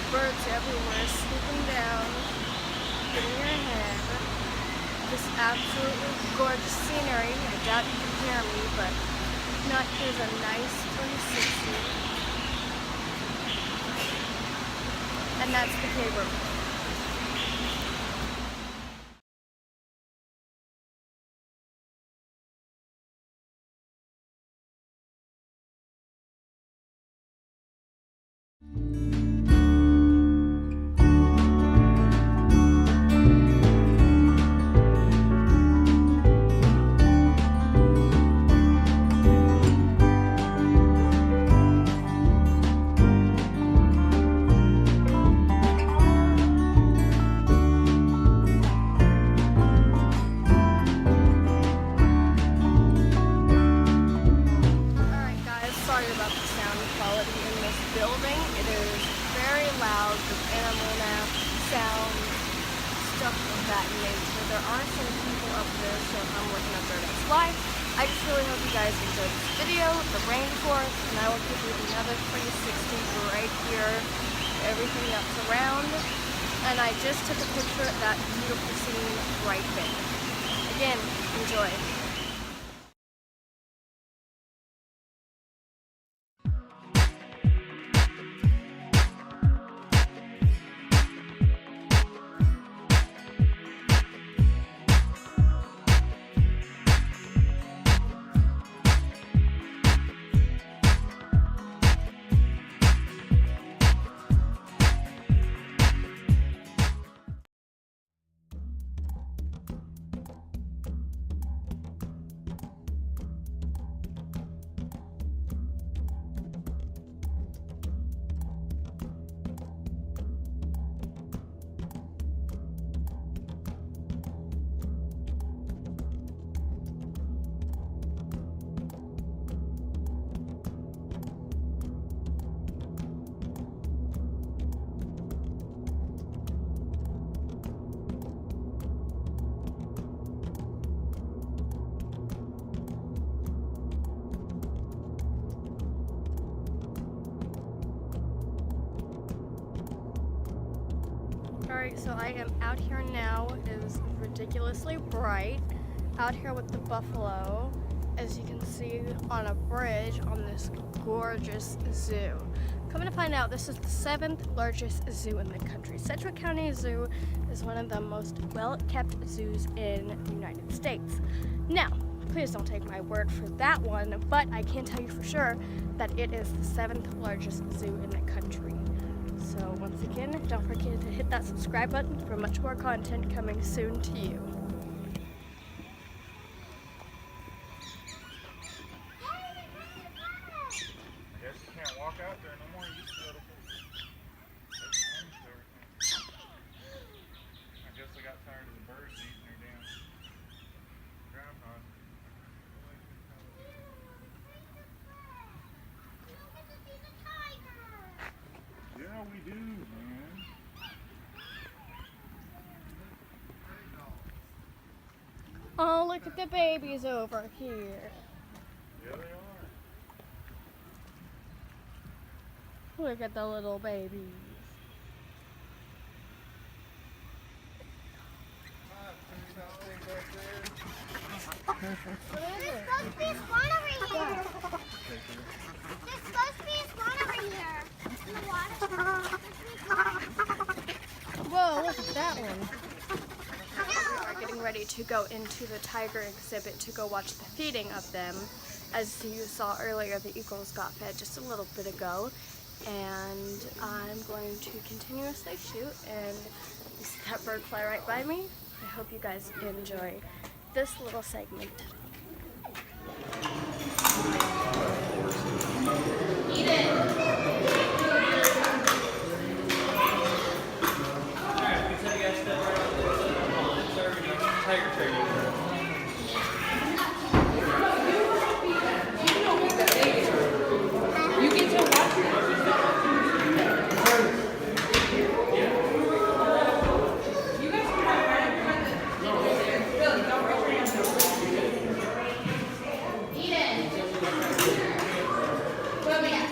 Birds everywhere, swooping down, getting your head. This absolutely gorgeous scenery. I doubt you can hear me, but if not, here's a nice 360. And that's the cave room. Building. It is very loud with animal sound, stuff of that nature. There are some people up there, so I'm looking up their next life. I just really hope you guys enjoyed this video, the rainforest, and I will give you another 360 right here, everything that's around. And I just took a picture of that beautiful scene right there. Again, enjoy. Alright, so I am out here now. It is ridiculously bright. Out here with the buffalo, as you can see on a bridge on this gorgeous zoo. Coming to find out, this is the 7th largest zoo in the country. Sedgwick County Zoo is one of the most well-kept zoos in the United States. Now, please don't take my word for that one, but I can tell you for sure that it is the 7th largest zoo in the country. So once again, don't forget to hit that subscribe button for much more content coming soon to you. I guess you can't walk out there no more. You used to be able to. do, man? Oh, look at the babies over here. Yeah, they are. Look at the little babies. There's supposed to be a spawn over here. There's supposed to be a spawn over here. In the water. Whoa, look at that one. We are getting ready to go into the tiger exhibit to go watch the feeding of them. As you saw earlier, the eagles got fed just a little bit ago. And I'm going to continuously shoot, and you see that bird fly right by me. I hope you guys enjoy this little segment. Tiger training. You get to watch it. You guys can have really don't rush Eden. Put me up.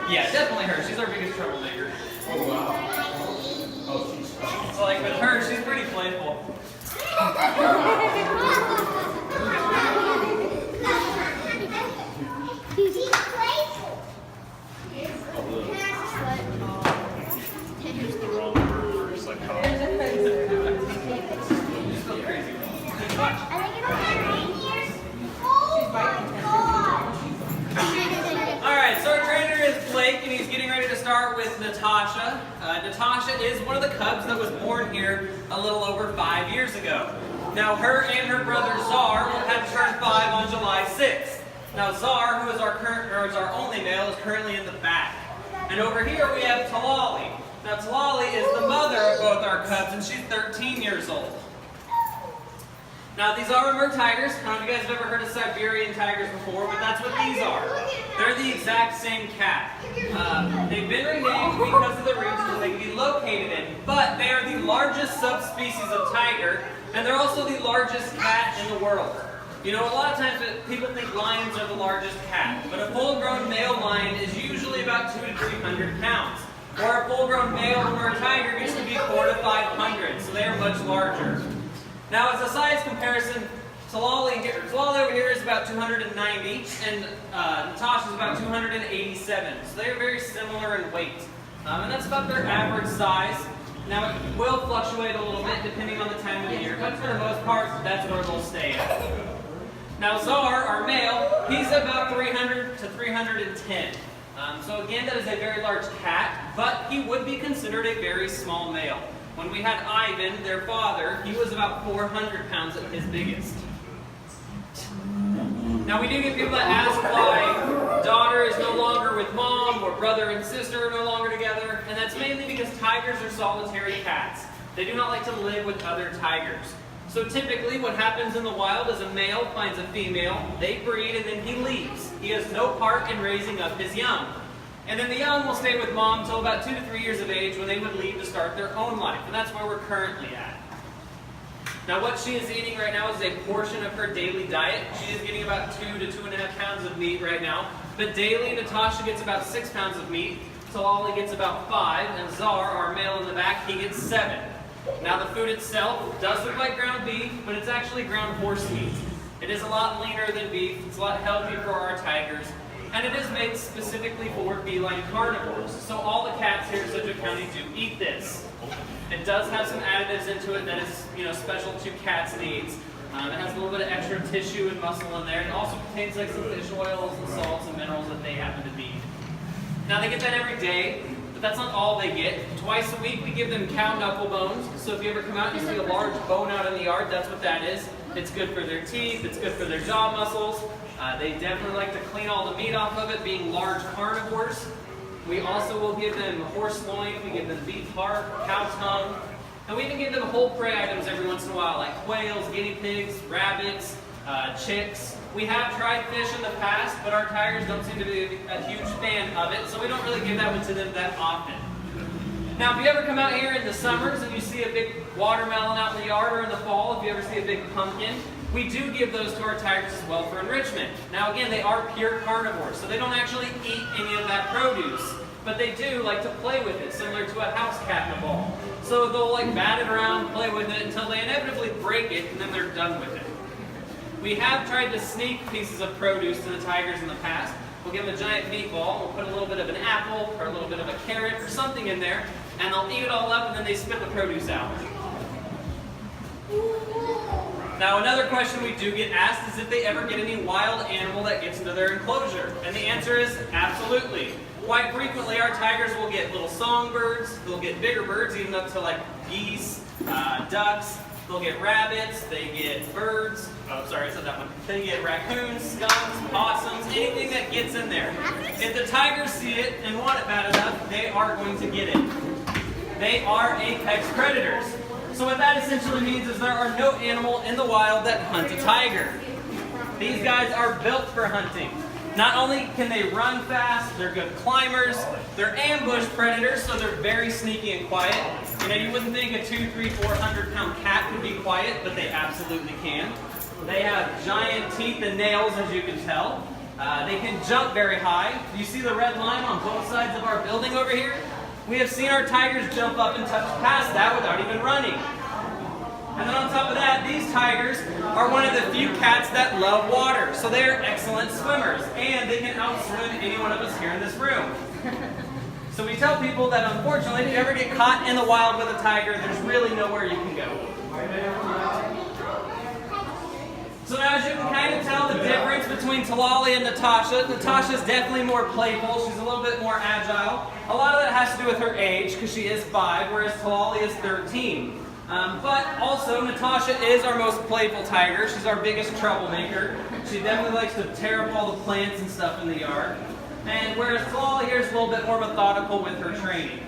Yeah, definitely her. She's our biggest troublemaker. Oh, wow. Oh, she's fun. So, like, with her, she's pretty playful. Use the wrong word for psychology. She's so crazy. Alright, so our trainer is Blake, and he's getting ready to start with Natasha. Natasha is one of the cubs that was born here a little over 5 years ago. Now, her and her brother Czar will have turned 5 on July 6th. Now, Czar, who is our only male, is currently in the back. And over here we have Talali. Now, Talali is the mother of both our cubs, and she's 13 years old. Now, these are emerged tigers. I don't know if you guys have ever heard of Siberian tigers before, but that's what these are. They're the exact same cat. They've been renamed because of the regions that they can be located in, but they are the largest subspecies of tiger, and they're also the largest cat in the world. You know, a lot of times people think lions are the largest cat, but a full-grown male lion is usually about 200 to 300 pounds, or a full-grown male emerged tiger gets to be 400 to 500, so they are much larger. Now, as a size comparison, Talali over here is about 290, and Natasha's about 287. So they are very similar in weight. And that's about their average size. Now, it will fluctuate a little bit depending on the time of the year, but for the most part, that's where they'll stay at. Now, Czar, our male, he's about 300 to 310. So again, that is a very large cat, but he would be considered a very small male. When we had Ivan, their father, he was about 400 pounds at his biggest. Now, we do get people that ask why daughter is no longer with mom, or brother and sister are no longer together, and that's mainly because tigers are solitary cats. They do not like to live with other tigers. So typically what happens in the wild is a male finds a female, they breed, and then he leaves. He has no part in raising up his young. And then the young will stay with mom until about 2 to 3 years of age when they would leave to start their own life. And that's where we're currently at. Now, what she is eating right now is a portion of her daily diet. She is getting about 2 to 2.5 pounds of meat right now. But daily, Natasha gets about 6 pounds of meat. Talali gets about 5. And Czar, our male in the back, he gets 7. Now, the food itself does look like ground beef, but it's actually ground horse meat. It is a lot leaner than beef. It's a lot healthier for our tigers. and it is made specifically for feline carnivores. So all the cats here in Sedgwick County do eat this. It does have some additives into it that is, special to cats' needs. It has a little bit of extra tissue and muscle in there. It also contains like some fish oils and salts and minerals that they happen to need. Now they get that every day, but that's not all they get. Twice a week we give them cow knuckle bones. So if you ever come out and you see a large bone out in the yard, that's what that is. It's good for their teeth, it's good for their jaw muscles. They definitely like to clean all the meat off of it, being large carnivores. We also will give them horse loin, we give them beef heart, cow tongue, and we even give them whole prey items every once in a while, like quails, guinea pigs, rabbits, chicks. We have tried fish in the past, but our tigers don't seem to be a huge fan of it, so we don't really give that one to them that often. Now, if you ever come out here in the summers and you see a big watermelon out in the yard, or in the fall, if you ever see a big pumpkin, we do give those to our tigers as well for enrichment. Now again, they are pure carnivores, so they don't actually eat any of that produce, but they do like to play with it, similar to a house cat in a ball. So they'll like bat it around, play with it, until they inevitably break it, and then they're done with it. We have tried to sneak pieces of produce to the tigers in the past. We'll give them a giant meatball, we'll put a little bit of an apple, or a little bit of a carrot, or something in there, and they'll eat it all up, and then they spit the produce out. Now another question we do get asked is if they ever get any wild animal that gets into their enclosure. And the answer is absolutely. Quite frequently our tigers will get little songbirds, they'll get bigger birds, even up to like geese, ducks, they'll get rabbits, they get birds, oh sorry, I said that one. They get raccoons, skunks, possums, anything that gets in there. If the tigers see it and want it bad enough, they are going to get it. They are apex predators. So what that essentially means is there are no animal in the wild that hunt a tiger. These guys are built for hunting. Not only can they run fast, they're good climbers, they're ambush predators, so they're very sneaky and quiet. You wouldn't think a 200, 300, 400 pound cat could be quiet, but they absolutely can. They have giant teeth and nails, as you can tell. They can jump very high. You see the red line on both sides of our building over here? We have seen our tigers jump up and touch past that without even running. And then on top of that, these tigers are one of the few cats that love water. So they are excellent swimmers, and they can outswim any one of us here in this room. So we tell people that unfortunately, if you ever get caught in the wild with a tiger, there's really nowhere you can go. So now as you can kind of tell the difference between Talali and Natasha, Natasha's definitely more playful, she's a little bit more agile. A lot of that has to do with her age, because she is 5, whereas Talali is 13. But also, Natasha is our most playful tiger. She's our biggest troublemaker. She definitely likes to tear up all the plants and stuff in the yard. And whereas Talali here is a little bit more methodical with her training.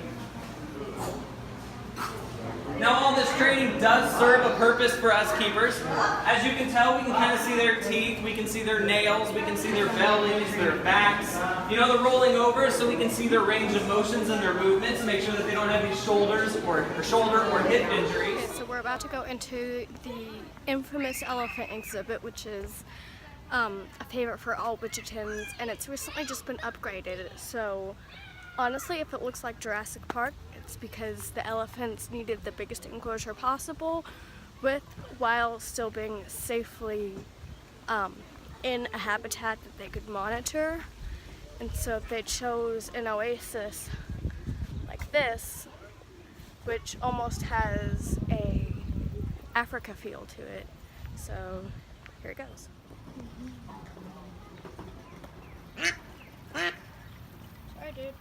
Now all this training does serve a purpose for us keepers. As you can tell, we can kind of see their teeth, we can see their nails, we can see their bellies, their backs. The rolling over, so we can see their range of motions and their movements, make sure that they don't have any shoulder or hip injuries. Okay, so we're about to go into the infamous elephant exhibit, which is a favorite for all Wichitans, and it's recently just been upgraded. So honestly, if it looks like Jurassic Park, it's because the elephants needed the biggest enclosure possible while still being safely in a habitat that they could monitor. And so they chose an oasis like this, which almost has a Africa feel to it. So here it goes. Sorry, dude.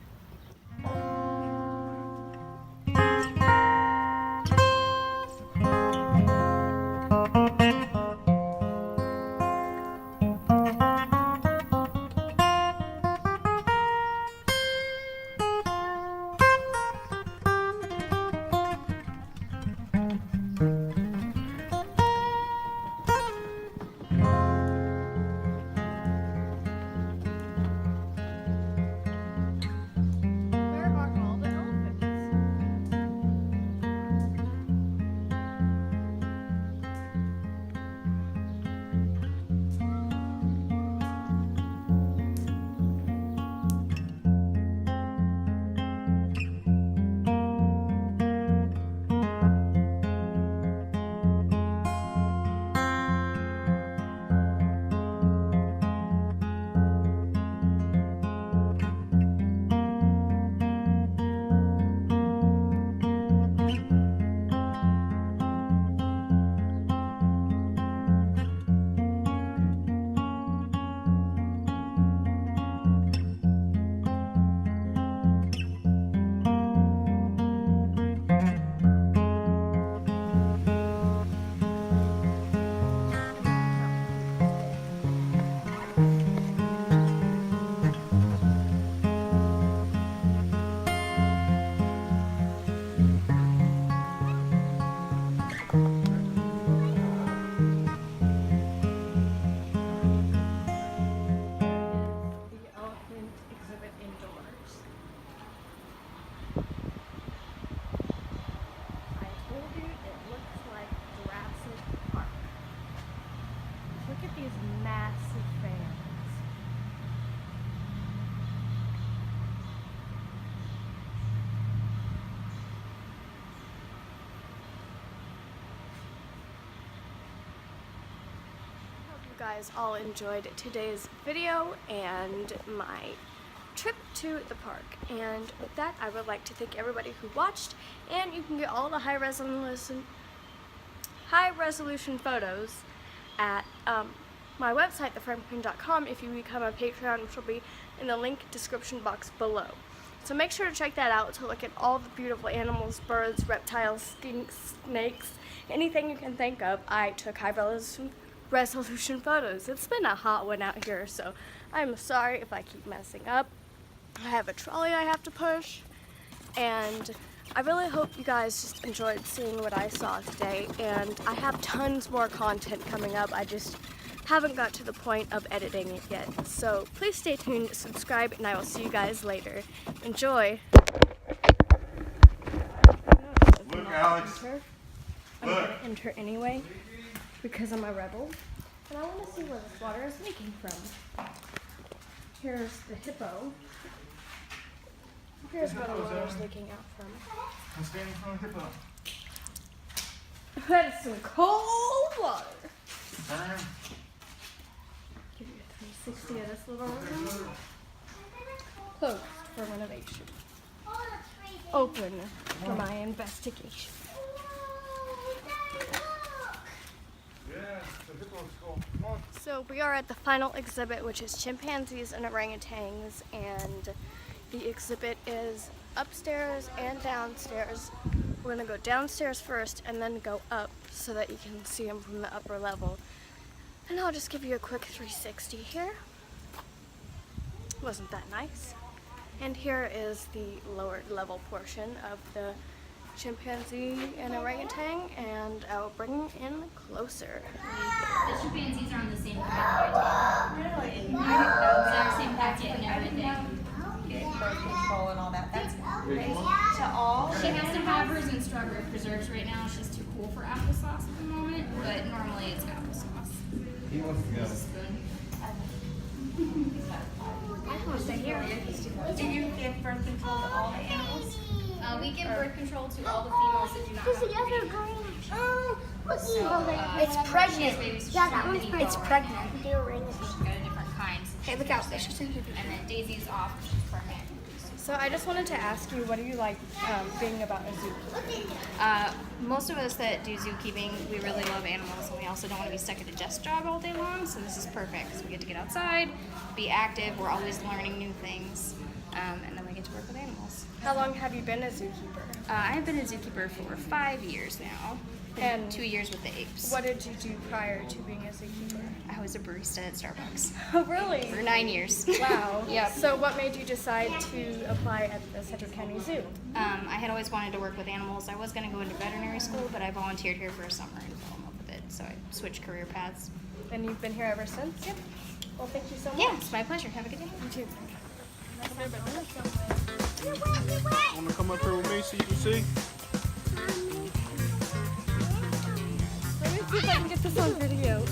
you guys all enjoyed today's video and my trip to the park. And with that, I would like to thank everybody who watched, and you can get all the high resolution photos at my website, theframequeen.com, if you become a Patreon, which will be in the link description box below. So make sure to check that out to look at all the beautiful animals, birds, reptiles, skinks, snakes, anything you can think of. I took high resolution photos. It's been a hot one out here, so I'm sorry if I keep messing up. I have a trolley I have to push, and I really hope you guys just enjoyed seeing what I saw today, and I have tons more content coming up. I just haven't got to the point of editing it yet. So please stay tuned, subscribe, and I will see you guys later. Enjoy. Look, Alex. I'm gonna enter anyway because I'm a rebel. And I want to see where this water is leaking from. Here's the hippo. Here's where the water is leaking out from. I'm standing in front of a hippo. That is some cold water. Turn. Give you a 360 of this little room. Closed for renovation. Open for my investigation. Yeah, the hippo skull. Come on. So we are at the final exhibit, which is chimpanzees and orangutans, and the exhibit is upstairs and downstairs. We're gonna go downstairs first and then go up so that you can see them from the upper level. And I'll just give you a quick 360 here. Wasn't that nice? And here is the lower level portion of the chimpanzee and orangutan, and I'll bring in closer. The chimpanzees are on the same path. Really? I didn't know They're the that. same path yet and everything. Getting birth control and all that. That's crazy. To all. She has to have hers in strawberry preserves right now. She's too cool for applesauce at the moment, but normally it's applesauce. He wants to go. Spoon. Do you give birth control to all the animals? We give birth control to all the females that do not have babies. It's pregnant. Yeah, that one's pregnant. It's pregnant. She's got a different kind. Hey, look out. She's in here. And then Daisy's off. She's pregnant. So I just wanted to ask you, what do you like being about a zookeeper? Most of us that do zookeeping, we really love animals, and we also don't want to be stuck at a desk job all day long, so this is perfect because we get to get outside, be active, we're always learning new things, and then we get to work with animals. How long have you been a zookeeper? I have been a zookeeper for 5 years now, And 2 years with the apes. What did you do prior to being a zookeeper? I was a barista at Starbucks Oh, really? for 9 years. Wow. Yep. So what made you decide to apply at the Sedgwick County Zoo? I had always wanted to work with animals. I was going to go into veterinary school, but I volunteered here for a summer and fell in love with it, so I switched career paths. And you've been here ever since? Yep. Well, thank you so much. Yeah, it's my pleasure. Have a good day. You too. Want to come up here with me so you can see? Let me see if I can get this on video.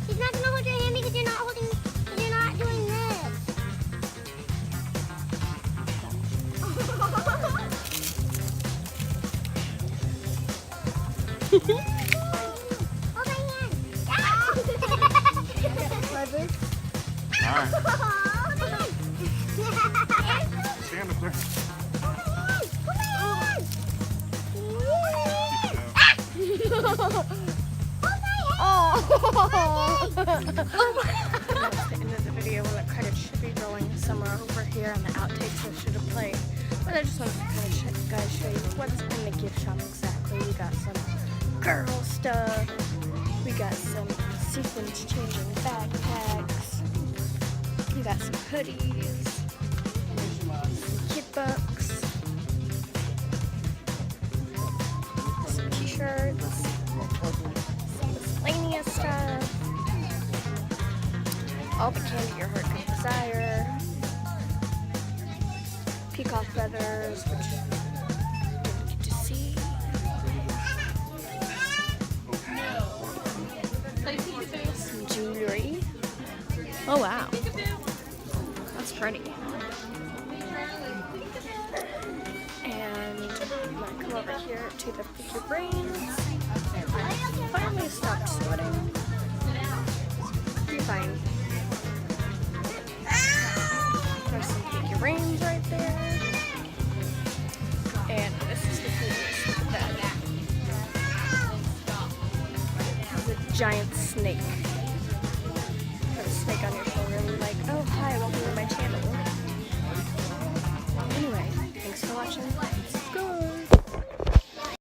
He's not gonna hold your hand because you're not holding. You're not doing this. Hold my hand. Alright. Hold my hand. Stand up there. That's the end of the video. Well, the credits should be rolling somewhere over here on the outtakes that should have played. But I just wanted to kind of guys show you what's in the gift shop exactly. We got some girl stuff. We got some sequence changing backpacks. We got some hoodies. Some kid books. Some t-shirts. Miscellaneous stuff. All the candy your heart could desire. Peacock feathers, which you didn't get to see. Some jewelry. Oh wow. That's pretty. And I'm gonna come over here to the figurines. I finally stopped sweating. You're fine. There's some figurines right there. And this is the coolest. Look at that. This is a giant snake.